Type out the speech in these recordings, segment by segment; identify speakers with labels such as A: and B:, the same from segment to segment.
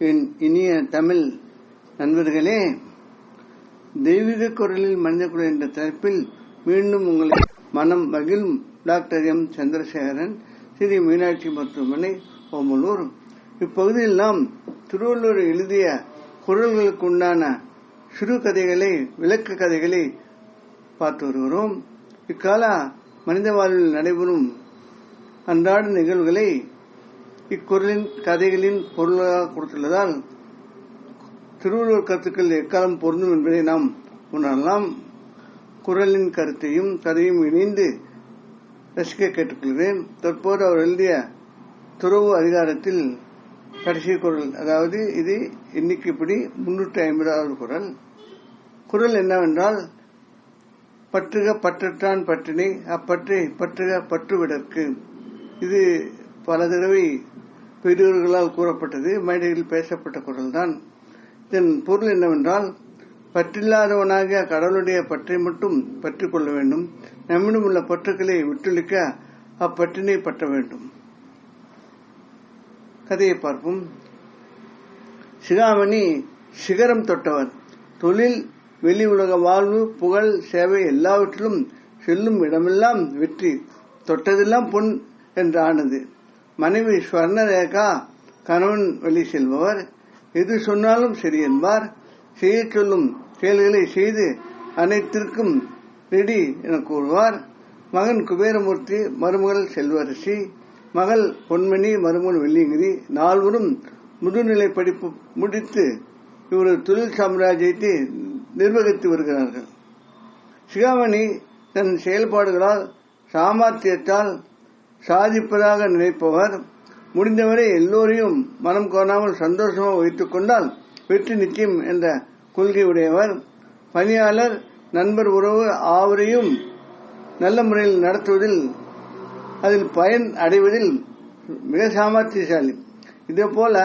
A: என் இனிய தமிழ் நண்பர்களே, தெய்வீக குரலில் மனித குரல் என்ற தலைப்பில் மீண்டும் உங்களை மனம் மகிழும் டாக்டர் எம் சந்திரசேகரன், ஸ்ரீ மீனாட்சி மருத்துவமனை, ஓமலூர். இப்பகுதியில் நாம் திருவள்ளுவர் எழுதிய குரல்களுக்கு உண்டான சிறு கதைகளை, விளக்க கதைகளை பார்த்து வருகிறோம். இக்கால மனித வாழ்வில் நடைபெறும் அன்றாட நிகழ்வுகளை இக்குறளின் கதைகளின் பொருளாக கொடுத்துள்ளதால் திருவள்ளுவர் கருத்துக்கள் எக்காலம் பொருந்தும் என்பதை நாம் உணரலாம். குறளின் கருத்தையும் கதையும் இணைந்து ரசிக்க கேட்டுக்கொள்கிறேன். தற்போது அவர் எழுதிய துறவு அதிகாரத்தில் கடைசி குறள், அதாவது இது எண்ணிக்கைப்படி 350வது குறள். குறள் என்னவென்றால், பற்றுக பற்றற்றான் பற்றினை, அப்பற்றை பற்றுக பற்றுவிடற்கு. இது பல தடவை பெரியோர்களால் கூறப்பட்டது, மேடையில் பேசப்பட்ட குறள் தான். இதன் பொருள் என்னவென்றால், பற்றில்லாதவனாக கடவுளுடைய பற்றை மட்டும் பற்றிக் கொள்ள வேண்டும். நம்மிடம் உள்ள பற்றுக்களை விட்டொழிக்க அப்பற்றினை பற்ற வேண்டும். கதையை பார்ப்போம். சிகாமணி சிகரம் தொட்டவர். தொழில், வெளி உலக வாழ்வு, புகழ், சேவை எல்லாவற்றிலும் செல்லும் இடமெல்லாம் வெற்றி, தொட்டதெல்லாம் பொன் என்று ஆனது. மனைவி ஸ்வர்ணரேகா கணவன் வழி செல்பவர். எது சொன்னாலும் சரி என்பார். செய்ய சொல்லும் செயல்களை செய்து அனைத்திற்கும் ரெடி என கூறுவார். மகன் குபேரமூர்த்தி, மருமகள் செல்வரசி, மகள் பொன்மணி, மருமகன் வெள்ளியங்கிரி. நால்வரும் முதுநிலை படிப்பு முடித்து இவரது தொழில் சாம்ராஜ்யத்தை நிர்வகித்து வருகிறார்கள். சிகாமணி தன் செயல்பாடுகளால் சாமர்த்தியத்தால் சாதிப்பதாக நினைப்பவர். முடிந்தவரை எல்லோரையும் மனம் கோராமல் சந்தோஷமாக வைத்துக் கொண்டால் வெற்றி நிச்சயம் என்ற கொள்கை உடையவர். பணியாளர், நண்பர், உறவு ஆவரையும் நல்ல முறையில் நடத்துவதில், அதில் பயன் அடைவதில் மிக சாமர்த்தியசாலி. இதேபோல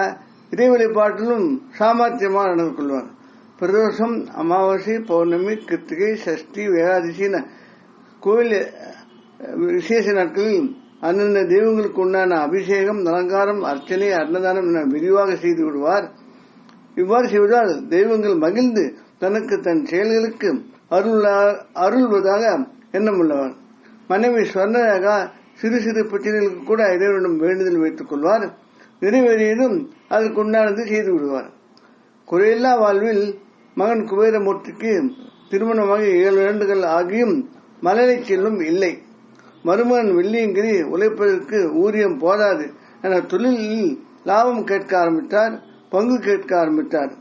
A: இறை வழிபாட்டிலும் சாமர்த்தியமாக நடந்து கொள்வார். பிரதோஷம், அமாவாசை, பௌர்ணமி, கிருத்திகை, சஷ்டி, ஏகாதசி கோவில் விசேஷ நாட்களில் அந்தந்த தெய்வங்களுக்கு உண்டான அபிஷேகம், அலங்காரம், அர்ச்சனை, அன்னதானம் என விரிவாக செய்து விடுவார். இவ்வாறு செய்வதால் தெய்வங்கள் மகிழ்ந்து தனக்கு தன் செயல்களுக்கு அருள்வதாக எண்ணமுள்ளவர். மனைவி ஸ்வர்ணரேகா சிறு சிறு பிரச்சனைகளுக்கு கூட இறைவனிடம் வேண்டுதல் வைத்துக் கொள்வார். நிறைவேறியதும் அதற்கு உண்டானது செய்து விடுவார். குறையில்லா வாழ்வில் மகன் குபேரமூர்த்திக்கு திருமணமாக 7 ஆண்டுகள் ஆகியும் மலரை செல்லும் இல்லை. மருமகன் வெள்ளியங்கிரி உழைப்பதற்கு ஊதியம் போதாது என தொழிலில் லாபம் கேட்க ஆரம்பித்தார், பங்கு கேட்க ஆரம்பித்தார்.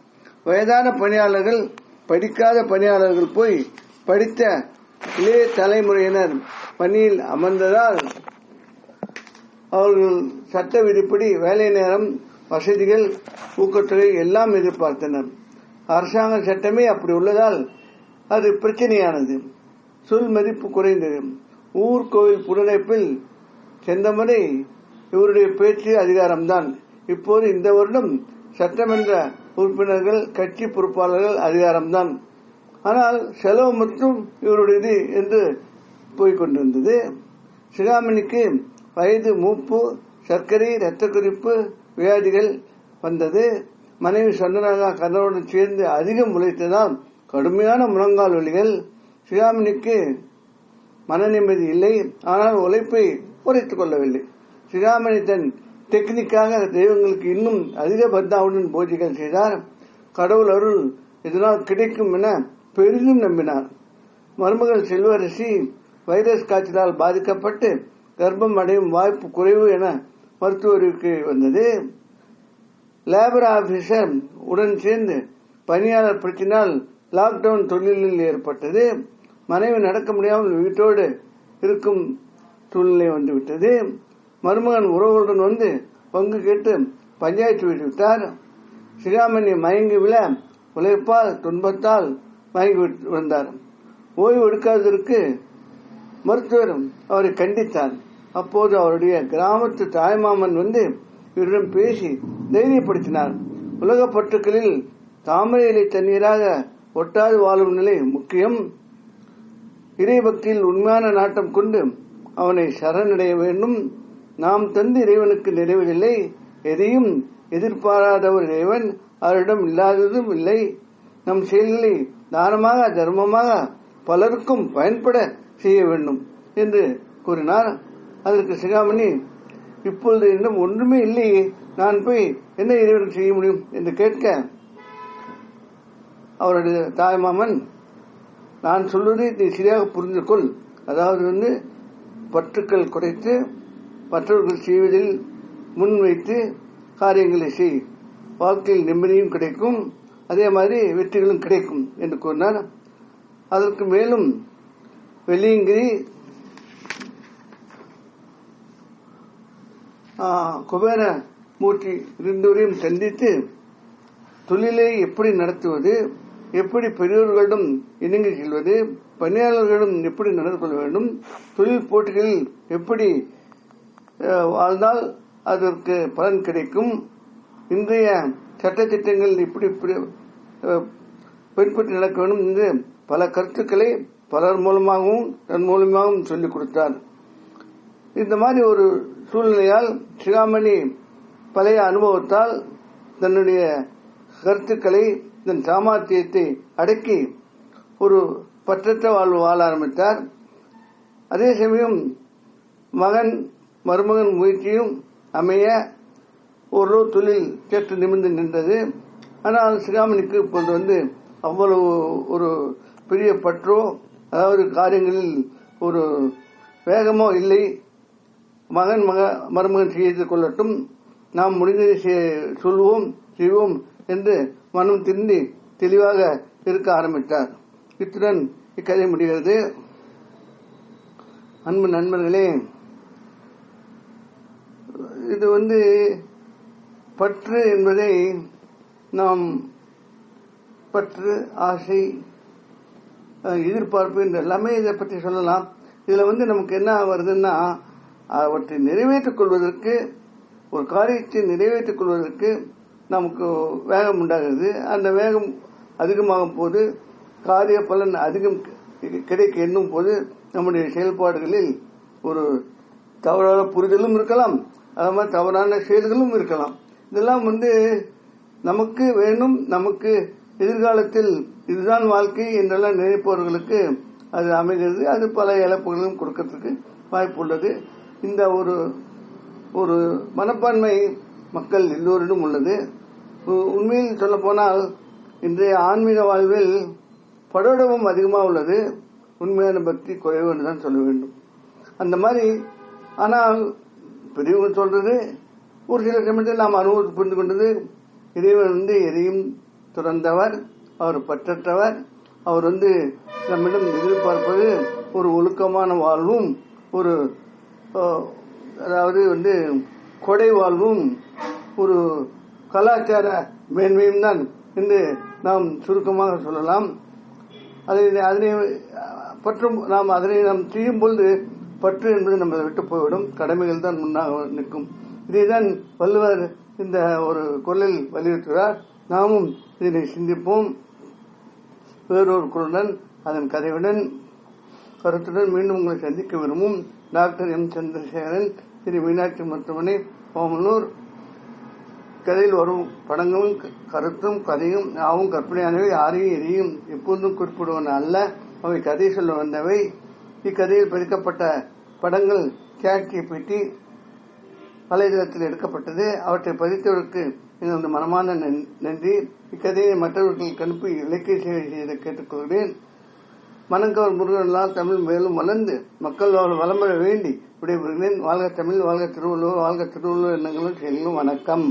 A: வயதான பணியாளர்கள், படிக்காத பணியாளர்கள் போய் படித்த இளைய தலைமுறையினர் பணியில் அமர்ந்ததால் அவர்கள் சட்ட விதிப்படி வேலை நேரம், வசதிகள், ஊக்கத்தொகை எல்லாம் எதிர்பார்த்தனர். அரசாங்க சட்டமே அப்படி உள்ளதால் அது பிரச்சனையானது. சொல் மதிப்பு குறைந்தது. ஊர் கோவில் புனரமைப்பில் சென்றமுறை இவருடைய பேச்சு அதிகாரம்தான். இப்போது இந்த வருடம் சட்டமன்ற உறுப்பினர்கள், கட்சி பொறுப்பாளர்கள் அதிகாரம்தான். ஆனால் செலவு மட்டும் இவருடையது என்று போய்கொண்டிருந்தது. சிகாமணிக்கு வயது மூப்பு, சர்க்கரை, இரத்த குறிப்பு வியாதிகள் வந்தது. மனைவி சொன்னதாக கணவனுடன் சேர்ந்து அதிகம் உழைத்ததால் கடுமையான முழங்கால் வலிகள். சிகாமணிக்கு மன நிம்மதி இல்லை. ஆனால் உழைப்பை குறைத்துக் கொள்ளவில்லை. சிகாமணி தன் டெக்னிக்காக தெய்வங்களுக்கு இன்னும் அதிக பத்தாவுடன் பூஜைகள் செய்தார். கடவுள் அருள் இதனால் கிடைக்கும் என பெரிதும் நம்பினார். மருமகள் செல்வரசி வைரஸ் காய்ச்சலால் பாதிக்கப்பட்டு கர்ப்பம் அடையும் வாய்ப்பு குறைவு என மருத்துவ அறிக்கை வந்தது. லேபர் ஆபீசர் உடன் சேர்ந்து பணியாளர் பிரச்சினால் லாக்டவுன் தொழிலில் ஏற்பட்டது. மனைவி நடக்க முடியாமல் வீட்டோடு இருக்கும் சூழ்நிலை வந்துவிட்டது. மருமகன் உறவுகளுடன் வந்து பங்கு கேட்டு பஞ்சாயத்து விட்டுவிட்டார். சிகாமணி மயங்கி விழ உழைப்பால் துன்பத்தால் மயங்கி வந்தார். ஓய்வு எடுக்காததற்கு மருத்துவர் அவரை கண்டித்தார். அப்போது அவருடைய கிராமத்து தாய்மாமன் வந்து இவரிடம் பேசி தைரியப்படுத்தினார். உலக பற்றுக்களில் தாமரை இலை தண்ணீராக ஒட்டாது வாழும் நிலை முக்கியம். இறை பக்தியில் உண்மையான நாட்டம் கொண்டு அவனை சரணடைய வேண்டும். நாம் தந்து இறைவனுக்கு நிறைவதில்லை. எதையும் எதிர்பாராத ஒரு இறைவன் அவரிடம் இல்லாததும் இல்லை. நம் செயல்களை தானமாக தர்மமாக பலருக்கும் பயன்பட செய்ய வேண்டும் என்று கூறினார். அதற்கு சிகாமணி, இப்பொழுது இன்னும் ஒன்றுமே இல்லையே, நான் போய் என்ன இறைவனுக்கு செய்ய முடியும் என்று கேட்க, அவருடைய தாய்மாமன், நான் சொல்வதை நீ சரியாக புரிந்து கொள். அதாவது பற்றுக்கள் குறைத்து மற்றவர்கள் செய்வதில் முன்வைத்து காரியங்களை செய், வாழ்க்கையில் நிம்மதியும் கிடைக்கும், அதே மாதிரி வெற்றிகளும் கிடைக்கும் என்று கூறினார். அதற்கு மேலும் வெள்ளியங்கிரி குபேர மூர்த்தி இருந்தவரையும் சந்தித்து தொழிலை எப்படி நடத்துவது, எப்படி பெரியோர்களிடம் இணங்கி செல்வது, பணியாளர்களிடம் எப்படி நடந்து கொள்ள வேண்டும், தொழில் போட்டிகளில் எப்படி வாழ்ந்தால் அதற்கு பலன் கிடைக்கும், இன்றைய சட்டத்திட்டங்கள் எப்படி பின்பற்றி நடக்க வேண்டும் என்று பல கருத்துக்களை பலர் மூலமாகவும் தன் மூலமாகவும் சொல்லிக் கொடுத்தார். இந்த மாதிரி ஒரு சூழ்நிலையால் சிகாமணி பழைய அனுபவத்தால் தன்னுடைய கருத்துக்களை, தன் சாமர்த்தியத்தை அடக்கி ஒரு பற்றற்ற வாழ்வு வாழ ஆரம்பித்தார். அதே சமயம் மகன் மருமகன் முயற்சியும் அமைய ஒரு தொழில் கேட்டு நிமிர்ந்து நின்றது. ஆனால் சிகாமணிக்கு இப்பொழுது அவ்வளவு ஒரு பெரிய பற்றோ, அதாவது காரியங்களில் ஒரு வேகமோ இல்லை. மகன் மருமகன் செய்து கொள்ளட்டும், நாம் முடிந்ததை சொல்வோம் செய்வோம் என்று மனம் திருந்தி தெளிவாக இருக்க ஆரம்பித்தார். இத்துடன் இக்கதை முடிகிறது. அன்பு நண்பர்களே, இது பற்று என்பதை நாம் பற்று, ஆசை, எதிர்பார்ப்பு என்று எல்லாமே இதை பற்றி சொல்லலாம். இதுல நமக்கு என்ன வருதுன்னா, அவற்றை நிறைவேற்றிக் கொள்வதற்கு, ஒரு காரியத்தை நிறைவேற்றிக் கொள்வதற்கு நமக்கு வேகம் உண்டாகிறது. அந்த வேகம் அதிகமாகும் போது, காரிய பலன் அதிகம் கிடைக்க எண்ணும் போது நம்முடைய செயல்பாடுகளில் ஒரு தவறான புரிதலும் இருக்கலாம், அது மாதிரி தவறான செயல்களும் இருக்கலாம். இதெல்லாம் நமக்கு வேணும், நமக்கு எதிர்காலத்தில் இதுதான் வாழ்க்கை என்றெல்லாம் நினைப்பவர்களுக்கு அது அமைகிறது. அது பல இழப்புகளும் கொடுக்கறதுக்கு வாய்ப்பு உள்ளது. இந்த ஒரு மனப்பான்மை மக்கள் எல்லோரிடம் உள்ளது. உண்மையில் சொல்ல போனால் இன்றைய ஆன்மீக வாழ்வில் படோடமும் அதிகமாக உள்ளது, உண்மையான பக்தி குறைவு என்று தான் சொல்ல வேண்டும். அந்த மாதிரி ஆனால் பெரியவங்க சொல்றது ஒரு சில சமயத்தில் நாம் அனுபவத்தை புரிந்து கொண்டது, இறைவன் எதையும் துறந்தவர், அவர் பற்றற்றவர், அவர் நம்மிடம் எதிர்பார்ப்பது ஒரு ஒழுக்கமான வாழ்வும், ஒரு அதாவது கொடை வாழ்வும், ஒரு கலாச்சார மேன்மையும் தான் என்று நாம் சுருக்கமாக சொல்லலாம். அதனை பற்றும் நாம் செய்யும் பொழுது பற்று என்பது நம்ம விட்டு போய்விடும், கடமைகள் தான் முன்னாக நிற்கும். இதைதான் வள்ளுவர் இந்த ஒரு குரலில் வலியுறுத்துகிறார். நாமும் இதனை சிந்திப்போம். வேறொரு குரலுடன், அதன் கதையுடன், கருத்துடன் மீண்டும் உங்களை சந்திக்க விரும்பும் டாக்டர் எம் சந்திரசேகரன், ஸ்ரீ மீனாட்சி மருத்துவமனை, ஓமலூர். கதையில் வரும் படங்களும் கருத்தும் கதையும் யாவும் கற்பனையானவை, யாரையும் எதையும் எப்போதும் குறிப்பிடுவன அல்ல, அவை கதை சொல்ல வந்தவை. இக்கதையில் பதிக்கப்பட்ட படங்கள் கேட்கி பெட்டி வலைதளத்தில் எடுக்கப்பட்டது. அவற்றை பதித்தவருக்கு எனது மனமான நன்றி. இக்கதையை மற்றவர்களுக்கு அனுப்பி இலக்கிய சேவை செய்த கேட்டுக்கொள்கிறேன். மனங்கவர் முருகனால் தமிழ் மேலும் வளர்ந்து மக்கள் வளம்பெற வேண்டி விடைபெறுகிறேன். வாழ்க தமிழ், வாழ்க திருவள்ளுவர், வாழ்க திருவள்ளுவர் எண்ணங்களும் செயல்களும். வணக்கம்.